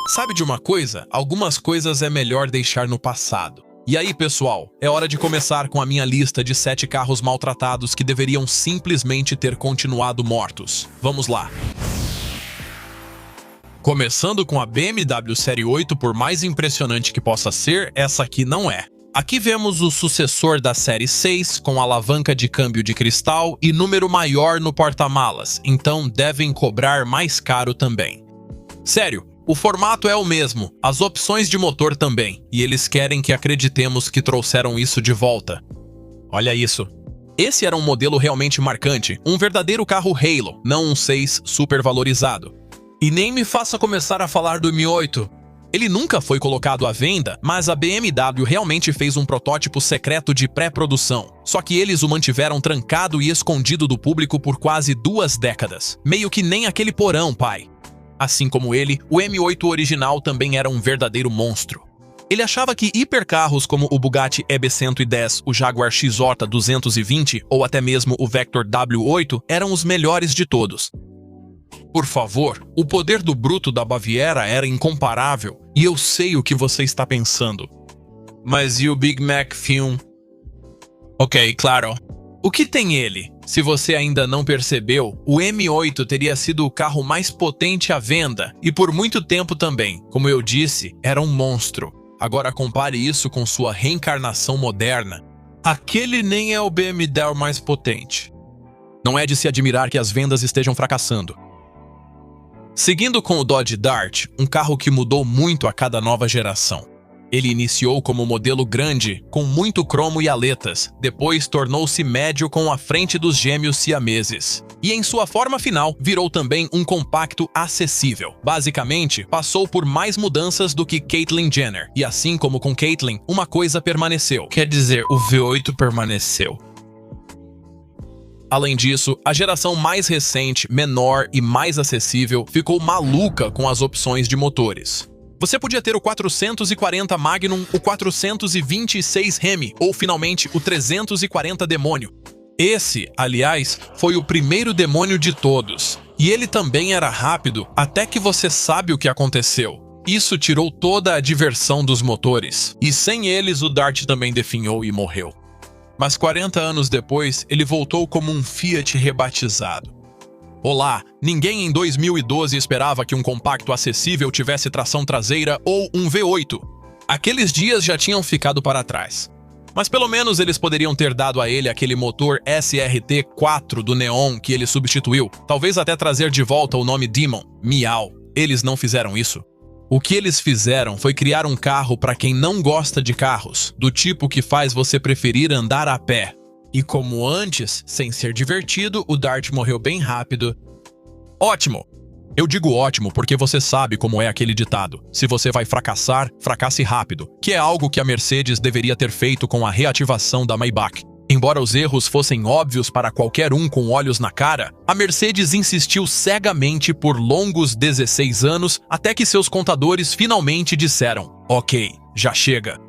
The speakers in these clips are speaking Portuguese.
Sabe de uma coisa? Algumas coisas é melhor deixar no passado. E aí, pessoal, é hora de começar com a minha lista de 7 carros maltratados que deveriam simplesmente ter continuado mortos. Vamos lá. Começando com a BMW Série 8, por mais impressionante que possa ser, essa aqui não é. Aqui vemos o sucessor da Série 6, com alavanca de câmbio de cristal e número maior no porta-malas, então devem cobrar mais caro também. Sério, o formato é o mesmo, as opções de motor também, e eles querem que acreditemos que trouxeram isso de volta. Olha isso. Esse era um modelo realmente marcante, um verdadeiro carro Halo, não um 6 supervalorizado. E nem me faça começar a falar do M8. Ele nunca foi colocado à venda, mas a BMW realmente fez um protótipo secreto de pré-produção. Só que eles o mantiveram trancado e escondido do público por quase 2 décadas. Meio que nem aquele porão, pai. Assim como ele, o M8 original também era um verdadeiro monstro. Ele achava que hipercarros como o Bugatti EB110, o Jaguar XJ 220 ou até mesmo o Vector W8 eram os melhores de todos. Por favor, o poder do bruto da Baviera era incomparável, e eu sei o que você está pensando. Mas e o Big Mac Film? Ok, claro. O que tem ele? Se você ainda não percebeu, o M8 teria sido o carro mais potente à venda, e por muito tempo também. Como eu disse, era um monstro. Agora compare isso com sua reencarnação moderna. Aquele nem é o BMW mais potente. Não é de se admirar que as vendas estejam fracassando. Seguindo com o Dodge Dart, um carro que mudou muito a cada nova geração. Ele iniciou como modelo grande, com muito cromo e aletas, depois tornou-se médio com a frente dos gêmeos siameses. E em sua forma final, virou também um compacto acessível. Basicamente, passou por mais mudanças do que Caitlyn Jenner, e assim como com Caitlyn, uma coisa permaneceu. Quer dizer, o V8 permaneceu. Além disso, a geração mais recente, menor e mais acessível ficou maluca com as opções de motores. Você podia ter o 440 Magnum, o 426 Hemi ou finalmente o 340 Demônio. Esse, aliás, foi o primeiro demônio de todos. E ele também era rápido, até que você sabe o que aconteceu. Isso tirou toda a diversão dos motores. E sem eles o Dart também definhou e morreu. Mas 40 anos depois, ele voltou como um Fiat rebatizado. Olá, ninguém em 2012 esperava que um compacto acessível tivesse tração traseira ou um V8. Aqueles dias já tinham ficado para trás. Mas pelo menos eles poderiam ter dado a ele aquele motor SRT4 do Neon que ele substituiu, talvez até trazer de volta o nome Demon, Miau. Eles não fizeram isso. O que eles fizeram foi criar um carro para quem não gosta de carros, do tipo que faz você preferir andar a pé. E como antes, sem ser divertido, o Dart morreu bem rápido. Ótimo! Eu digo ótimo porque você sabe como é aquele ditado. Se você vai fracassar, fracasse rápido, que é algo que a Mercedes deveria ter feito com a reativação da Maybach. Embora os erros fossem óbvios para qualquer um com olhos na cara, a Mercedes insistiu cegamente por longos 16 anos até que seus contadores finalmente disseram: ok, já chega.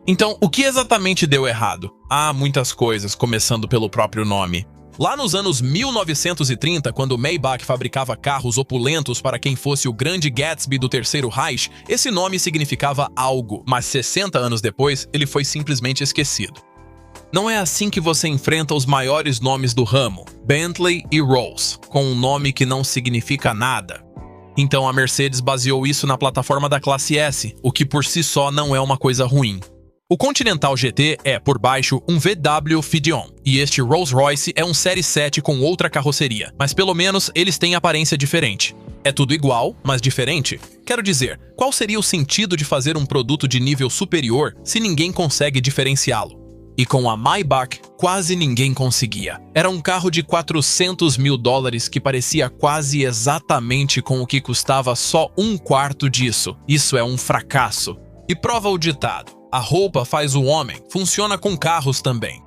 Então, o que exatamente deu errado? Há muitas coisas, começando pelo próprio nome. Lá nos anos 1930, quando Maybach fabricava carros opulentos para quem fosse o grande Gatsby do Terceiro Reich, esse nome significava algo, mas 60 anos depois, ele foi simplesmente esquecido. Não é assim que você enfrenta os maiores nomes do ramo, Bentley e Rolls, com um nome que não significa nada. Então a Mercedes baseou isso na plataforma da classe S, o que por si só não é uma coisa ruim. O Continental GT é, por baixo, um VW Fidion, e este Rolls-Royce é um Série 7 com outra carroceria, mas pelo menos eles têm aparência diferente. É tudo igual, mas diferente? Quero dizer, qual seria o sentido de fazer um produto de nível superior se ninguém consegue diferenciá-lo? E com a Maybach, quase ninguém conseguia. Era um carro de $400 mil que parecia quase exatamente com o que custava só um quarto disso. Isso é um fracasso. E prova o ditado: a roupa faz o homem, funciona com carros também.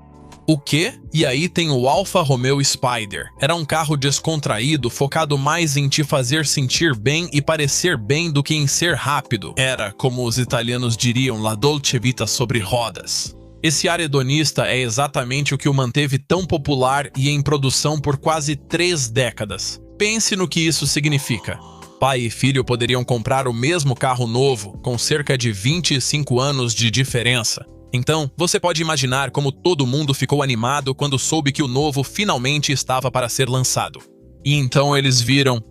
O quê? E aí tem o Alfa Romeo Spider. Era um carro descontraído, focado mais em te fazer sentir bem e parecer bem do que em ser rápido. Era, como os italianos diriam, la dolce vita sobre rodas. Esse ar hedonista é exatamente o que o manteve tão popular e em produção por quase 3 décadas. Pense no que isso significa. Pai e filho poderiam comprar o mesmo carro novo, com cerca de 25 anos de diferença. Então, você pode imaginar como todo mundo ficou animado quando soube que o novo finalmente estava para ser lançado. E então eles viram...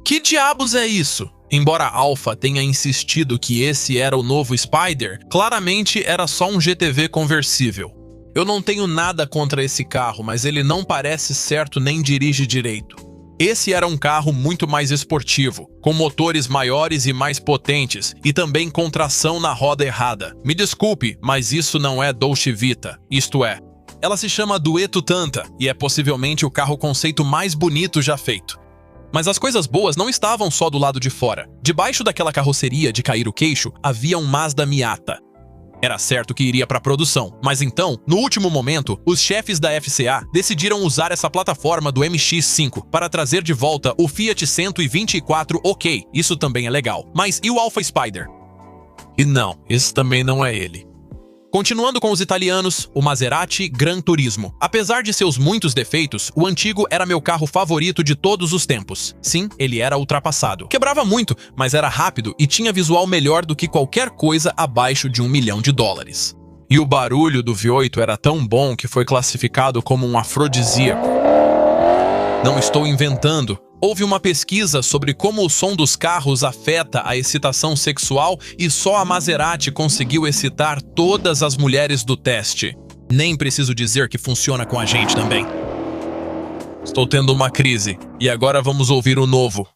Que diabos é isso? Embora a Alfa tenha insistido que esse era o novo Spider, claramente era só um GTV conversível. Eu não tenho nada contra esse carro, mas ele não parece certo nem dirige direito. Esse era um carro muito mais esportivo, com motores maiores e mais potentes, e também com tração na roda errada. Me desculpe, mas isso não é Dolce Vita, isto é. Ela se chama Dueto Tanta, e é possivelmente o carro conceito mais bonito já feito. Mas as coisas boas não estavam só do lado de fora. Debaixo daquela carroceria de cair o queixo, havia um Mazda Miata. Era certo que iria para a produção, mas então, no último momento, os chefes da FCA decidiram usar essa plataforma do MX-5 para trazer de volta o Fiat 124. Ok, isso também é legal. Mas e o Alfa Spider? E não, esse também não é ele. Continuando com os italianos, o Maserati Gran Turismo. Apesar de seus muitos defeitos, o antigo era meu carro favorito de todos os tempos. Sim, ele era ultrapassado. Quebrava muito, mas era rápido e tinha visual melhor do que qualquer coisa abaixo de $1 milhão. E o barulho do V8 era tão bom que foi classificado como um afrodisíaco. Não estou inventando. Houve uma pesquisa sobre como o som dos carros afeta a excitação sexual e só a Maserati conseguiu excitar todas as mulheres do teste. Nem preciso dizer que funciona com a gente também. Estou tendo uma crise, e agora vamos ouvir o novo.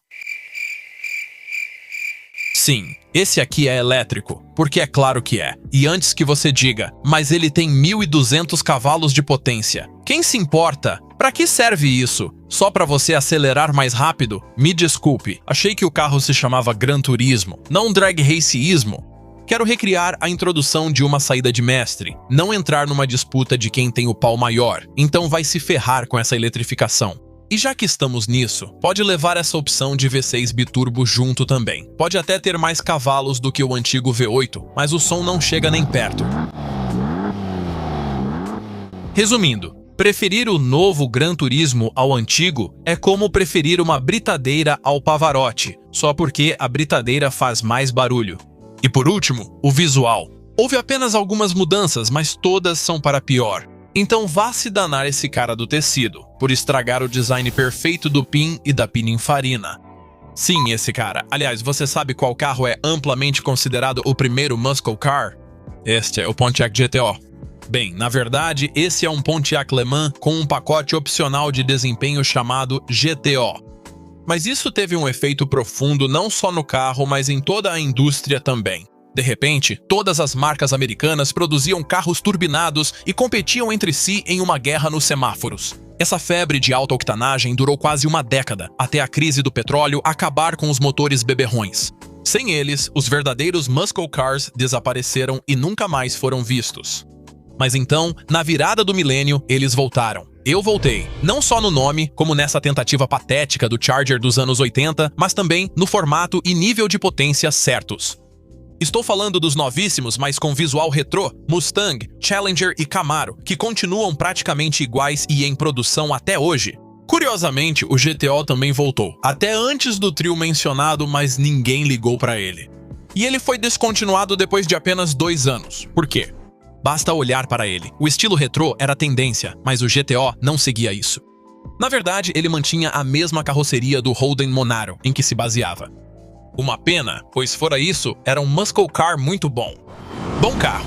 Sim, esse aqui é elétrico, porque é claro que é. E antes que você diga, mas ele tem 1.200 cavalos de potência. Quem se importa? Pra que serve isso? Só pra você acelerar mais rápido? Me desculpe, achei que o carro se chamava Gran Turismo, não Drag Raceismo. Quero recriar a introdução de uma saída de mestre, não entrar numa disputa de quem tem o pau maior, então vai se ferrar com essa eletrificação. E já que estamos nisso, pode levar essa opção de V6 biturbo junto também. Pode até ter mais cavalos do que o antigo V8, mas o som não chega nem perto. Resumindo, preferir o novo Gran Turismo ao antigo é como preferir uma britadeira ao Pavarotti, só porque a britadeira faz mais barulho. E por último, o visual. Houve apenas algumas mudanças, mas todas são para pior. Então vá se danar esse cara do tecido, por estragar o design perfeito do PIN e da Pininfarina. Sim, esse cara. Aliás, você sabe qual carro é amplamente considerado o primeiro muscle car? Este é o Pontiac GTO. Bem, na verdade, esse é um Pontiac Le Mans com um pacote opcional de desempenho chamado GTO. Mas isso teve um efeito profundo não só no carro, mas em toda a indústria também. De repente, todas as marcas americanas produziam carros turbinados e competiam entre si em uma guerra nos semáforos. Essa febre de alta octanagem durou quase uma década, até a crise do petróleo acabar com os motores beberrões. Sem eles, os verdadeiros muscle cars desapareceram e nunca mais foram vistos. Mas então, na virada do milênio, eles voltaram. Eu voltei, não só no nome, como nessa tentativa patética do Charger dos anos 80, mas também no formato e nível de potência certos. Estou falando dos novíssimos, mas com visual retrô, Mustang, Challenger e Camaro, que continuam praticamente iguais e em produção até hoje. Curiosamente, o GTO também voltou, até antes do trio mencionado, mas ninguém ligou para ele. E ele foi descontinuado depois de apenas 2 anos. Por quê? Basta olhar para ele. O estilo retrô era tendência, mas o GTO não seguia isso. Na verdade, ele mantinha a mesma carroceria do Holden Monaro, em que se baseava. Uma pena, pois fora isso, era um muscle car muito bom. Bom carro,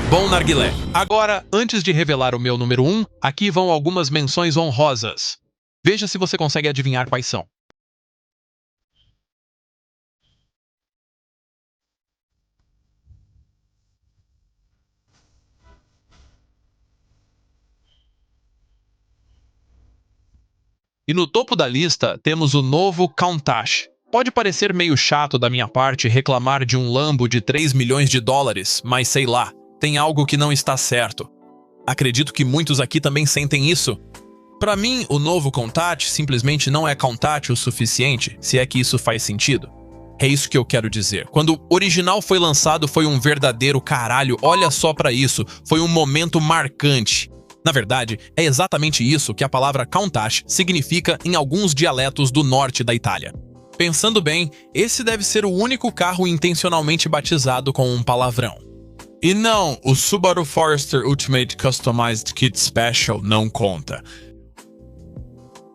bom narguilé. Agora, antes de revelar o meu número 1, aqui vão algumas menções honrosas. Veja se você consegue adivinhar quais são. E no topo da lista temos o novo Countach. Pode parecer meio chato da minha parte reclamar de um Lambo de 3 milhões de dólares, mas sei lá, tem algo que não está certo. Acredito que muitos aqui também sentem isso. Para mim, o novo Countach simplesmente não é Countach o suficiente, se é que isso faz sentido. É isso que eu quero dizer. Quando o original foi lançado foi um verdadeiro caralho, olha só pra isso, foi um momento marcante. Na verdade, é exatamente isso que a palavra Countach significa em alguns dialetos do norte da Itália. Pensando bem, esse deve ser o único carro intencionalmente batizado com um palavrão. E não, o Subaru Forester Ultimate Customized Kit Special não conta.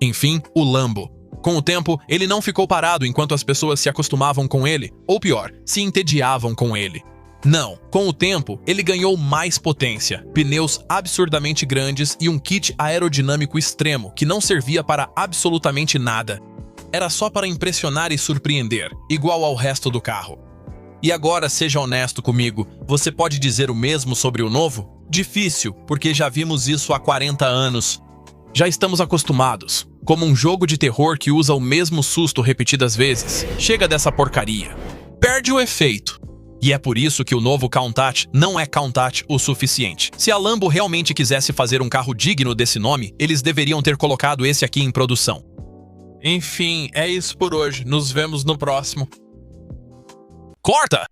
Enfim, o Lambo. Com o tempo, ele não ficou parado enquanto as pessoas se acostumavam com ele, ou pior, se entediavam com ele. Não, com o tempo, ele ganhou mais potência, pneus absurdamente grandes e um kit aerodinâmico extremo que não servia para absolutamente nada. Era só para impressionar e surpreender, igual ao resto do carro. E agora, seja honesto comigo, você pode dizer o mesmo sobre o novo? Difícil, porque já vimos isso há 40 anos. Já estamos acostumados, como um jogo de terror que usa o mesmo susto repetidas vezes. Chega dessa porcaria. Perde o efeito. E é por isso que o novo Countach não é Countach o suficiente. Se a Lambo realmente quisesse fazer um carro digno desse nome, eles deveriam ter colocado esse aqui em produção. Enfim, é isso por hoje. Nos vemos no próximo. Corta!